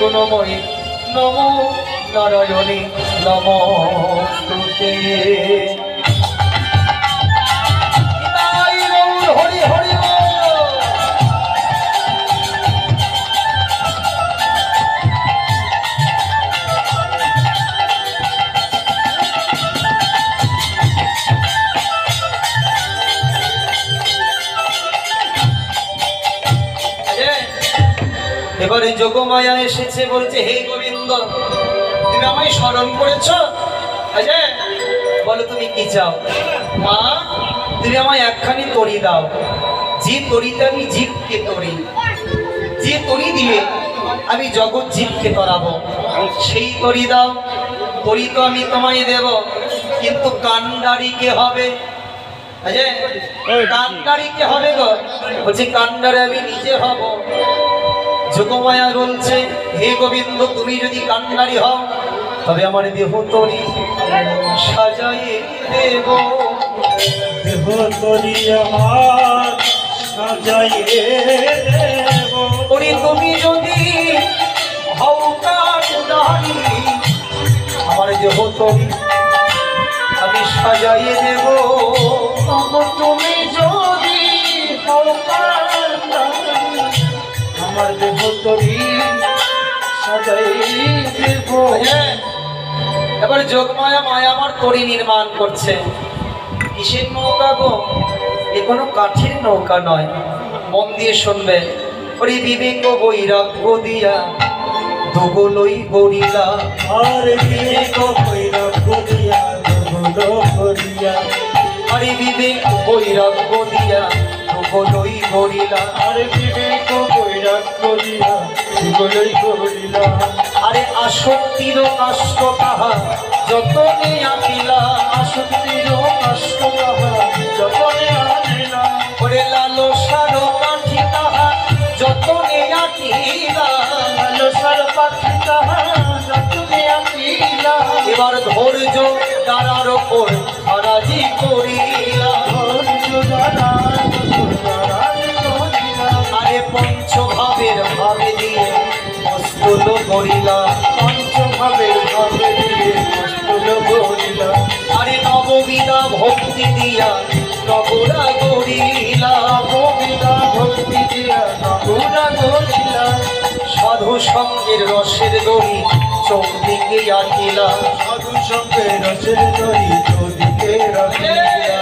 গুণময়ী নমো নারায়ণী নমস্তুতে। হরি হরি এবারে যোগমায়া এসেছে, বলছে হে গোবিন্দ তুমি আমায় স্মরণ করেছ, বলো তুমি কি চাও। মা তুমি আমায় একখানি তরি দাও, যে তরিতে আমি জীবকে তরি, যে তরি দিয়ে আমি জগৎ জীবকে তরাবো, সেই তরি দাও। তরি তো আমি তোমায় দেব, কিন্তু কান্ডারি কে হবে? কান্ডারি কে হবে গো? বলছে কান্ডারে আমি নিজে হব। যোগমায়া বলছে হে গোবিন্দ তুমি যদি কান্ডারি হও তবে আমার দেহ তরি সাজাইয়ে দেব। দেহ তরি আমার সাজাইয়ে দেব। ওরে তুমি যদি হও কান্ডারি আমার দেহ তরি আমি সাজাইয়ে দেব। তুমি যদি হও কান্ডারি আমার দেহ তরি সাজাইয়ে দেব। এবার যোগমায়া মায়া আমার তরি নির্মাণ করছে। কিসের নৌকা গো? এ কোনো কাঠের নৌকা নয়, মন দিয়ে শুনবে। ওরে বিবেক বৈরাগ্য দিয়া দুগলই গড়িলা, আর বিবেক বৈরাগ্য দিয়া দুগলো করিয়া, আরে বিবেক বৈরাগ্য দিয়া দুগলই গড়িলা, আর বিবেক বৈরাগ্য দিয়া দুগলোই করিলা। আরে আসক্তির কাষ্ট তাহা যতনে আঁকিলা, আসক্তির কাষ্ট তাহা যতনে আনিলা, ওরে লালসার কাঠি তাহা যতনে আঁকিলা, লালসার পাখি তাহা যতনে আনিলা। এবার ধৈর্য তারার ওপর হারাজি করিলা, আরে পঞ্চভাবের ভাবে দিয়ে মস্তুল করিলা, পঞ্চভাবের ভাবে দিয়ে মস্তুল করিলা, আরে নববিধা ভক্তি দিয়া নগরা গড়িলা, নববিধা ভক্তি দিয়া নগরা গড়িলা, সাধু সঙ্গের রসের দড়ি চৌদিকে আঁকিলা, সাধু সঙ্গে রসের দড়ি চৌদিকে রাখিলা,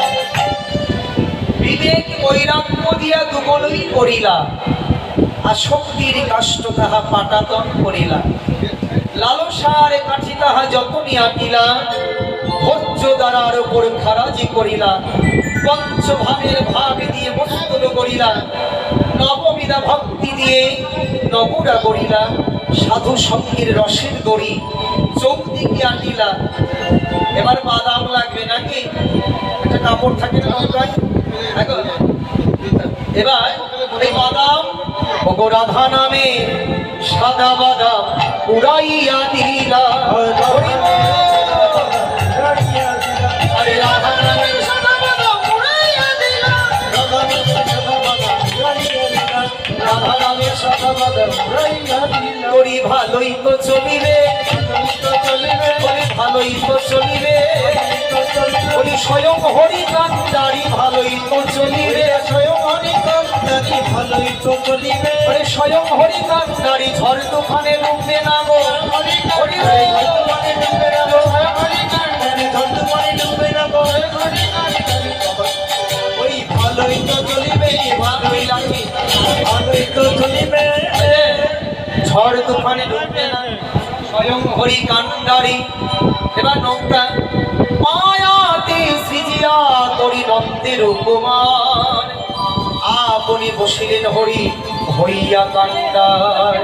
বিবেক বৈরাগ্য দিয়া দুগলই করিলা, আসক্তির কাষ্ট তাহা পাটাতন করিলা, লালসার কাঠি তাহা যতনি আঁকিলা, ভোজ্য দ্বারার উপর খারাজি করিলা, পঞ্চভাবের ভাব দিয়ে মস্তুল করিলা, নববিধা ভক্তি দিয়ে নগরা করিলা, সাধু সঙ্গের রসের দড়ি চৌদিকে আঁকিলা। এবার বাদাম লাগবে নাকি? একটা কাপড় থাকে না নৌকায়? এবার এই বাদাম ওগো রাধা নামে সাদা বাদাম উড়াইয়া দিলা, আরে রাধা নামে সাদা বাদাম উড়াইয়া দিলা, রাধা নামে সাদা বাদাম উড়াইয়া দিলা। তোরি ভালোই তো চলিবে, ভালোই তো চলিবে, বলি স্বয়ং হরি কান্ডারি ভালোই তো চলিবে, স্বয়ং হরি কান্ডারি ভালোই তো চলিবে, স্বয়ং হরি কান্ডারি ঝড় তুফানে ডুববে না গো, হরি হরি তুফানে ডুববে না গো, হরি কান্ডারি ঝড় তুফানে ডুববে না গো, হরি কান্ডারি ওই ভালোই তো চলিবে, ভালোই লাগে ভালোই তো চলিবে, ঝড় তুফানে ডুববে না স্বয়ং হরি কান্ডারি। এবার নৌকা মায়াতে সৃজিয়া তরি নন্দের কুমার, আপনি বসিলেন হরি হইয়া কান্ডার।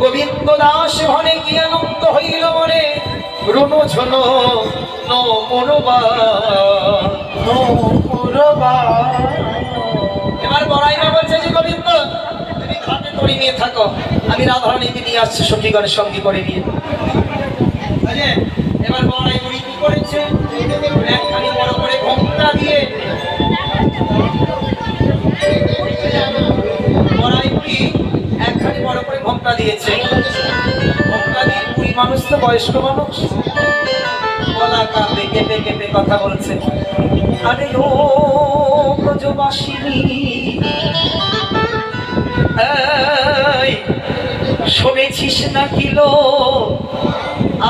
গোবিন্দ দাস ভনে কি আনন্দ হইল মনে, রুনু ঝুনো নো মুরবা নো মুরবা। এবার বড়াইরা বলছে যে গোবিন্দ তুমি ঘাটে তরি নিয়ে থাকো, আমি রাধারানীকে নিয়ে আসছি সখীগণের সঙ্গী করে নিয়ে। এবার বড়াই বুড়ি কি করেছে? একখানি বড় করে ঘোমটা দিয়ে বড়াই বুড়ি একখানি বড় করে ঘোমটা ঘোমটা দিয়েছে। ঘোমটা দিয়ে বুড়ি মানুষ তো, বয়স্ক মানুষ, গলা কাঁপে, কেঁপে কেঁপে কথা বলছে। আরে ও ব্রজবাসিনী, এই শুনেছিস না কিলো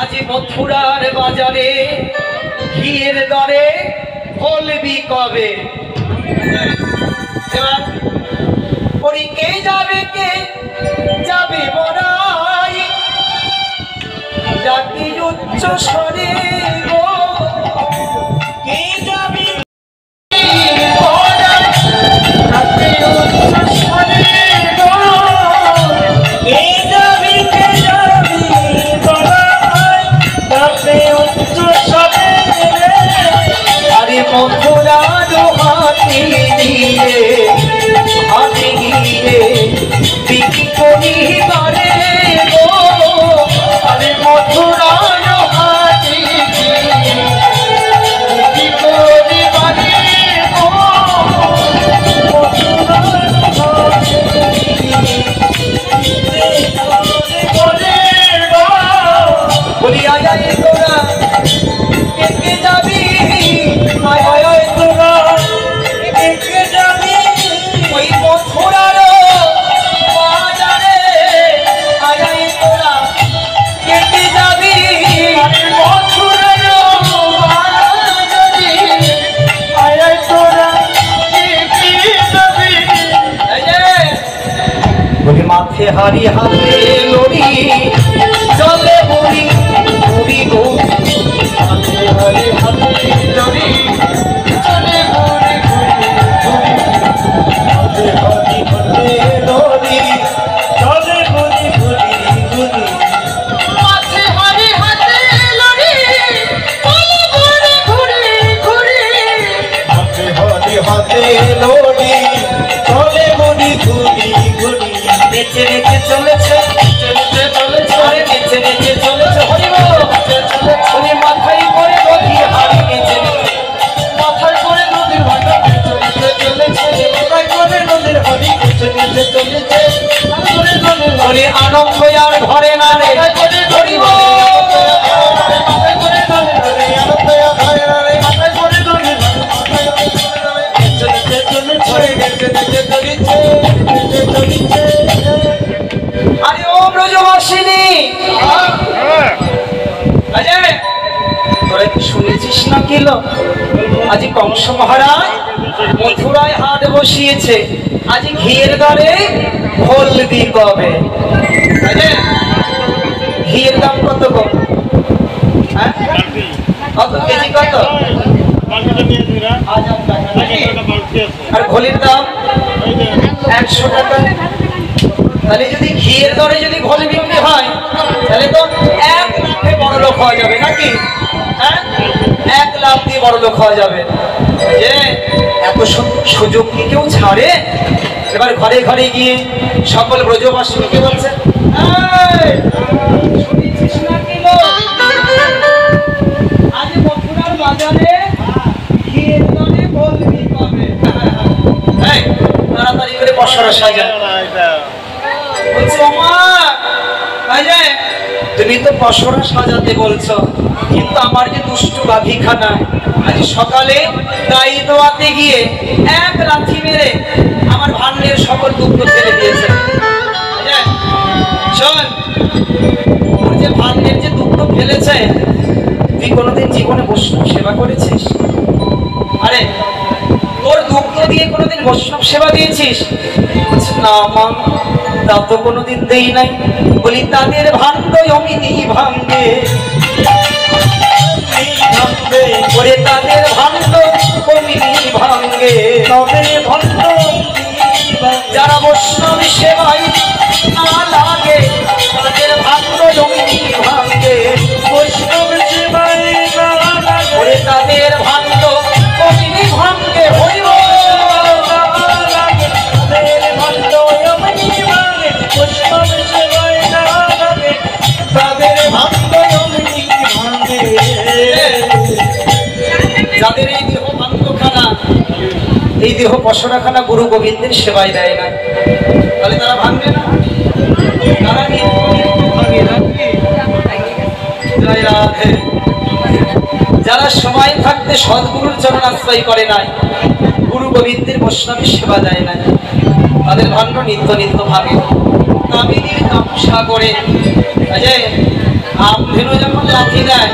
আজ মথুরার বাজারে ঘিয়ের দরে বলবি কবে? এবার ওরে কে যাবে বড়াই, জাতি উচ্চ স্বরে গো, কে যাবে বড়াই, জাতি উচ্চ স্বরে গো, কে যাবে বড়াই, জাতি উচ্চ স্বরে। আরে মথুরার হাতি দিয়ে হাতি গিয়ে বিক্রি করি বারে গো, আরে মথুরার হাতি দিয়ে বিক্রি করি বারে গো, মথুরার হাতি দিয়ে গো। বলি আয় আয় তোরা কে যাবি, আয় আয় তোরা কে যাবি ওই মথুরার বাজারে, আয় আয় তোরা কে যাবি মথুরার বাজারে, আয় আয় তোরা কে যাবি। বলি মাথে হারি হাতে লড়ি চলে বুড়ি বুড়ি গো, মাথে হারি হাতে লড়ি চলে বুড়ি বুড়ি, মাথে হারি হাতে লড়ি চলে বুড়ি বুড়ি বুড়ি, মাথে হারি হাতে লড়ি চলে বুড়ি বুড়ি বুড়ি, মাথে হারি হাতে লড়ি চলে বুড়ি বুড়ি বুড়ি। নেচে নেচে চলেছে আরে নেচে নেচে চলেছে হরিব, ওরে মাথায় করে নদী হাড়ি নেচে নেচে, মাথায় করে নদীর ভাটা নেচে চলেছে, মাথায় করে নদীর হাড়ি নেচে নেচে চলেছে, ওরে আনন্দ আর ঘরে না রে হরিব, মাথায় করে নদীর হাড়ি আনন্দ আর ঘরে না রে, মাথায় করে নদীর নেচে নেচে চলেছে, নেচে নেচে চলেছে, নেচে চলেছে। আরে ও ব্রজবাসিনী, তোরা কি শুনেছিস না কিলো আজ কংস মহারাজ মথুরায় হাট বসিয়েছে, আজ ঘিয়ের দরে বলবি কবে? ঘিয়ের দাম কত গো? হ্যাঁ কত কেজি, কত? আর ঘোলের দাম 100 টাকা। তাহলে যদি ঘিয়ের দরে যদি ঘোল বিক্রি হয় তাহলে তো 1 লাখে বড় লোক হওয়া যাবে নাকি? হ্যাঁ 1 লাখ দিয়ে বড় লোক হওয়া যাবে। যে এত সুযোগ কি কেউ ছাড়ে? এবার ঘরে ঘরে গিয়ে সকল ব্রজবাসীকে বলছে, শুনেছিস না কি গো আজ মথুরার বাজারে ঘিয়ের দরে বলবি কবে? তাড়াতাড়ি করে পসরা সাজা। তুমি তো পসরা সাজাতে বলছো, কিন্তু আমার যে দুষ্টু গাভীখানা আজ সকালে গাই দোয়াতে গিয়ে 1 লাথি মেরে আমার ভান্ডের সকল দুগ্ধ ফেলে দিয়েছে। শোন, ওর যে ভান্ডের যে দুগ্ধ ফেলেছে, তুই কোনোদিন জীবনে বৈষ্ণব সেবা করেছিস? আরে তোর দুগ্ধ দিয়ে কোনোদিন বৈষ্ণব সেবা দিয়েছিস? না মা, তা তো কোনোদিন দেই নাই। বলি তাদের ভাণ্ড অমিনি ভাঙ্গে, ওরে তাদের ভাণ্ড অমিনি ভাঙ্গে, যারা বৈষ্ণব সেবায় না লাগে তাদের ভাণ্ড অমিনি ভাঙ্গে, বৈষ্ণব সেবায় না লাগে ওরে তাদের ভাণ্ড অমিনি ভাঙ্গে। হইব যাদের এই দেহ ভাঙ্গখানা, এই দেহ পসরাখানা গুরু গোবিন্দের সেবায় দেয় না, তাহলে তারা ভাঙবে না? তারা জয় রাধে। যারা সময় থাকতে সদ্গুরুর চরণ আশ্রয় করে নাই, গুরু গোবিন্দের বৈষ্ণবের সেবা দেয় না, তাদের ভাণ্ড নিত্য নিত্য ভাবে কামিনীর গামছা করে আমধেনু যখন লাথি দেয়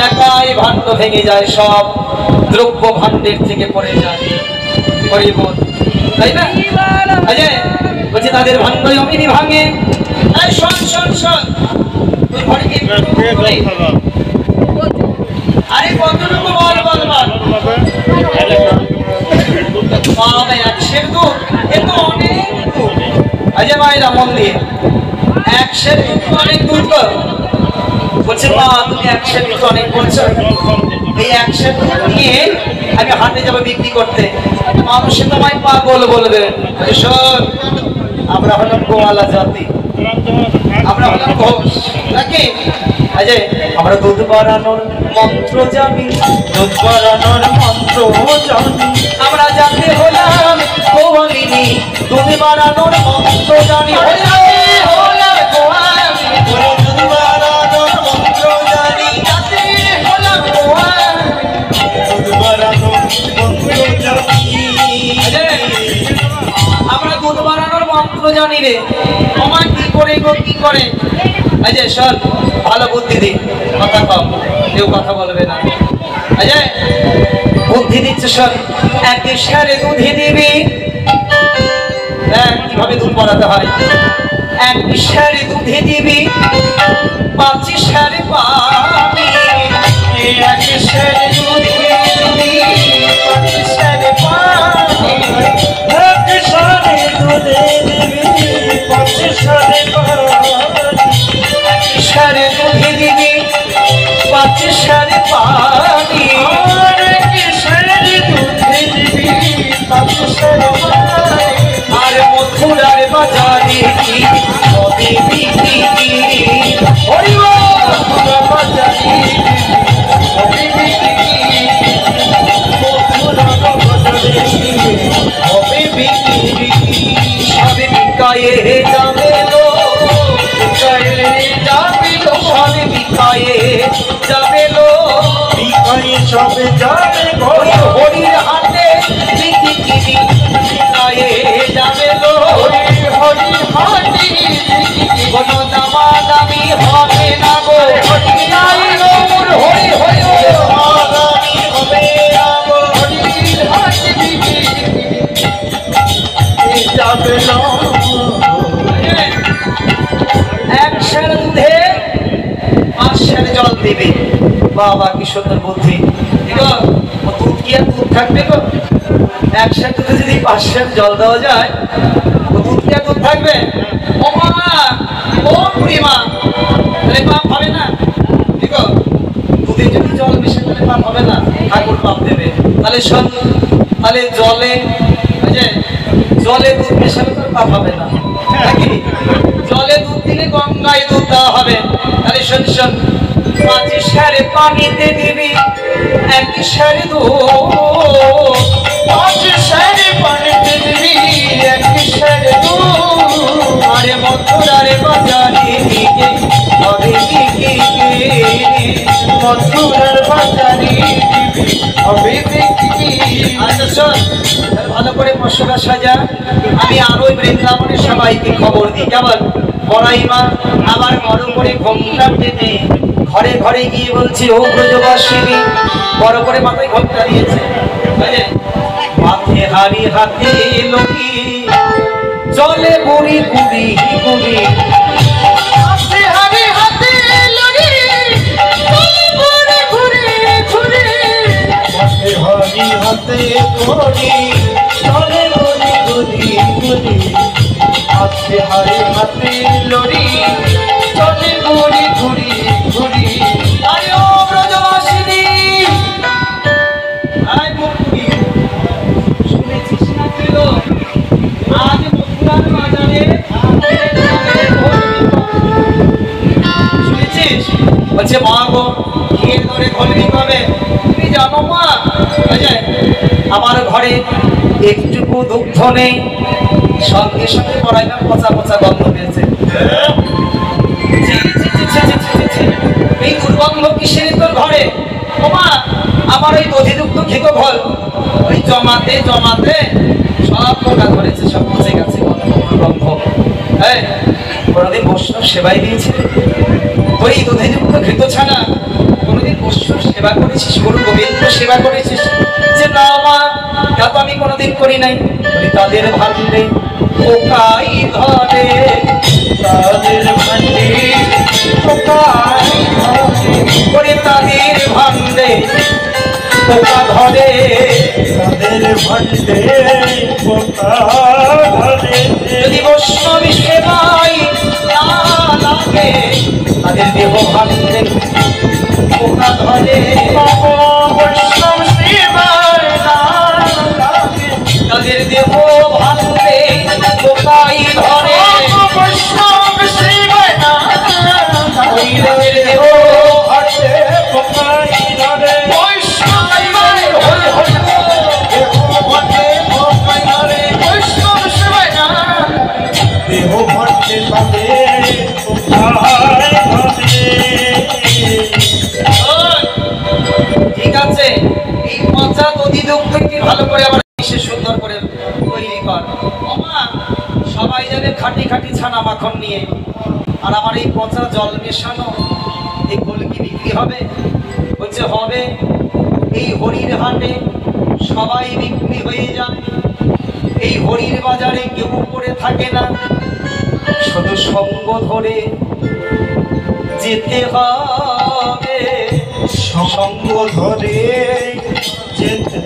একাই ভাণ্ড ভেঙে যায়, সব দ্রব্য ভাণ্ডের থেকে পড়ে যায়। হরিবোল, তাই না? বলছে তাদের ভাণ্ড অমিনি ভাঙে। শোন শোন শোন, তুই ঘরে কি আরে কতটুকু বল বল বল। বাবা একশের দুধ, এ তো অনেক দুধ। আজে মায়েরা মন দিয়ে, একশের অনেক দুধ গো। বলছে মা তুমি একশের দুধ অনেক বলছো, এই একশের দুধ নিয়ে আমি হাটে যাবো বিক্রি করতে, মানুষে তোমায় পাগল বলবে। শোন, আমরা হলাম গোয়ালা জাতি, আমরা হলাম ঘোষ নাকি? আমরা দুধ বাড়ানোর মন্ত্র জানি, দুধ বাড়ানোর মন্ত্র জানি, আমরা জাতি হলাম গোয়ালিনী, দুধ বাড়ানোর মন্ত্র জানি। আমরা দুধ বাড়ানোর মন্ত্র জানি রে। আমার কি করে গো কি করে? শোন, ভালো বুদ্ধি দি, কথা কম, কেউ কথা বলবে না। বুদ্ধি দিচ্ছে, শোন। এক সারে দুধে দিবি, কিভাবে দুধ বাড়াতে হয়। এক সারে দুধে দিবি, 5 সারে পাবি। এক সারে দুধে দিবি, 5 সারে পাবি। এক সারে দুধে দিবি, 5 সারে পাবি। সারে দুধে দিবি, 5 সারে পাবি। সারে দুধে দিবি, 5 সারে পাবি। আর মথুরার বাজারে হবে বিক্রি, মথুরার বাজারে হবে বিক্রি, মথুরার বাজারে হবে বিক্রি। সবে বিকায়ে যাবে লো, বিকায়ে যাবে লো, সবে বিকায়ে যাবে লো, বিকায়ে সবে যাবে গো। হরির হাতে বিক্রি, বিকায়ে যাবে লো, হরির হাতে কোনো দামা দামি হবে না গো। হরি হরি হরি দামি হবে না গো। হরির হাতে বিক্রি যাবে লো। এক সের দুধে 5 সের জল দিবে। বাবা কি সুন্দর বুদ্ধি। দুধ কি আর দুধ থাকবে গো? 1 সের দুধে যদি 5 সের জল দেওয়া যায়, দুধ কি আর দুধ থাকবে? ও মা, ও বুড়িমা, তাহলে পাপ হবে না? ঠিক, দুধে যদি জল মিশে তাহলে পাপ হবে না? ঠাকুর পাপ দেবে। তাহলে শোন, তাহলে জলে জলে দুধ মেশালে তো পাপ হবে না নাকি? জলে দুধ দিলে গঙ্গায় দুধ দেওয়া হবে। তাহলে শোন শোন, 5 সারে পানিতে দিবি, 1 সারে দুধ। 5 সারে পানিতে দিবি, 1 সারে দুধ। আরে মথুরার বাজারে দিকে হবে বিক্রি, মথুরার বাজারে দিবি হবে বিক্রি। আচ্ছা শোন, ভালো করে মশলা সাজা। আমি আরো বৃন্দাবনের সবাইকে খবর দিই, কেমন? বড়াইমা আবার বড় করে ঘোমটা টেনে ঘরে ঘরে গিয়ে বলছি, ও ব্রজবাসিনী, বড় করে মাথায় ঘোমটা দিয়েছে। মাথে হাড়ি হাতে লকি, চলে বুড়ি বুড়ি বুড়ি। মাথে হাড়ি হাতে লকি, চলে বুড়ি বুড়ি বুড়ি। মাথে হাড়ি হাতে লকি, চলে বুড়ি বুড়ি বুড়ি। মাথে হাড়ি হাতে লরি, চলে বুড়ি বুড়ি বুড়ি। আরে ও ব্রজবাসিনী, আয় বুড়ি, শুনেছিস না তুই? আজ মথুরার বাজারে শুনেছিস? বলছে মা গো, খেয়ে ধরে ঘলবি কবে? তুমি জানো মা, আমার ঘরে একটুকু দুগ্ধ নেই, সঙ্গে সঙ্গে পড়াইলাম পচা পচা গন্ধ পেয়েছে। এই ওমা আমার ওই দধিযুক্ত ঘিত ফল ওই জমাতে জমাতে সব পোকা ধরেছে, সব পচে গেছে গন্ধ। হ্যাঁ, কোনোদিন বৈষ্ণব সেবাই দিয়েছিল? ওই দধিযুক্ত ঘৃত ছাড়া কোনোদিন বৈষ্ণব সেবা করেছিস? গুরু গোবিন্দ সেবা করেছিস? যে না মা, তা তো আমি কোনোদিন করি নাই। তাদের ভান্ডে পোকাই ধরে, তাদের ভান্ডে পোকাই ধরে, করে তাদের ভান্ডে পোকা ধরে, তাদের ভান্ডে পোকা ধরে। যদি বৈষ্ণব সেবাই না লাগে তাদের দেহ ভান্ডে পোকা ধরে, বৈষ্ণব সেবায় না লাগে, তাদের দেহ ভান্ডে পোকাই ধরে, বৈষ্ণব সেবায় না ওই লাগে, তাদের দেহ ভান্ডে পোকাই ধরে। বৈষ্ণব সেবায় হরি হরি ভান্ডে পোকাই ধরে, বৈষ্ণব সেবায় না দেহ ভান্ডে তাদের পোকাই ধরে। ঠিক আছে, এই পচা দধিযুক্তটি ভালো করে আবার বিশেষ সুন্দর করে তৈরি কর। ওমা সবাই যাবে খাঁটি খাঁটি ছানা মাখন নিয়ে, আর আমার এই পচা জল মেশানো এই গোলকি বিক্রি হবে? বলছে হবে। এই হরির হাটে সবাই বিক্রি হয়ে যায়, এই হরির বাজারে কেউ করে থাকে না, শুধু সঙ্গ ধরে যেতে হবে, সঙ্গ ধরে যেতে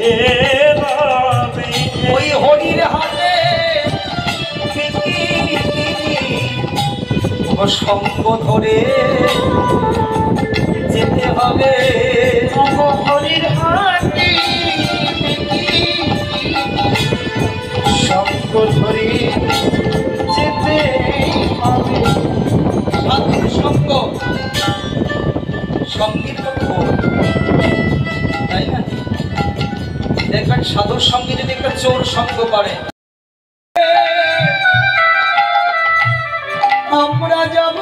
হবে। ওই হরির হাতে ও সঙ্গ ধরে যেতে হবে, হরির হাতে সঙ্গ ধরে যেতে হবে। সাধুর সঙ্গ, সঙ্গীত তাই না? দেখবেন সাধুর সঙ্গে যদি একটা চোর সঙ্গ করে, আমরা যাব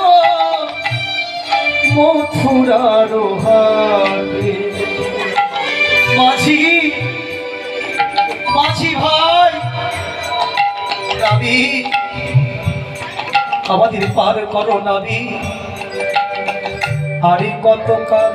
মথুরার হাটে। মাঝি মাঝি ভাই নাবি আমাদের পার করো নাবি, আরে কত কাল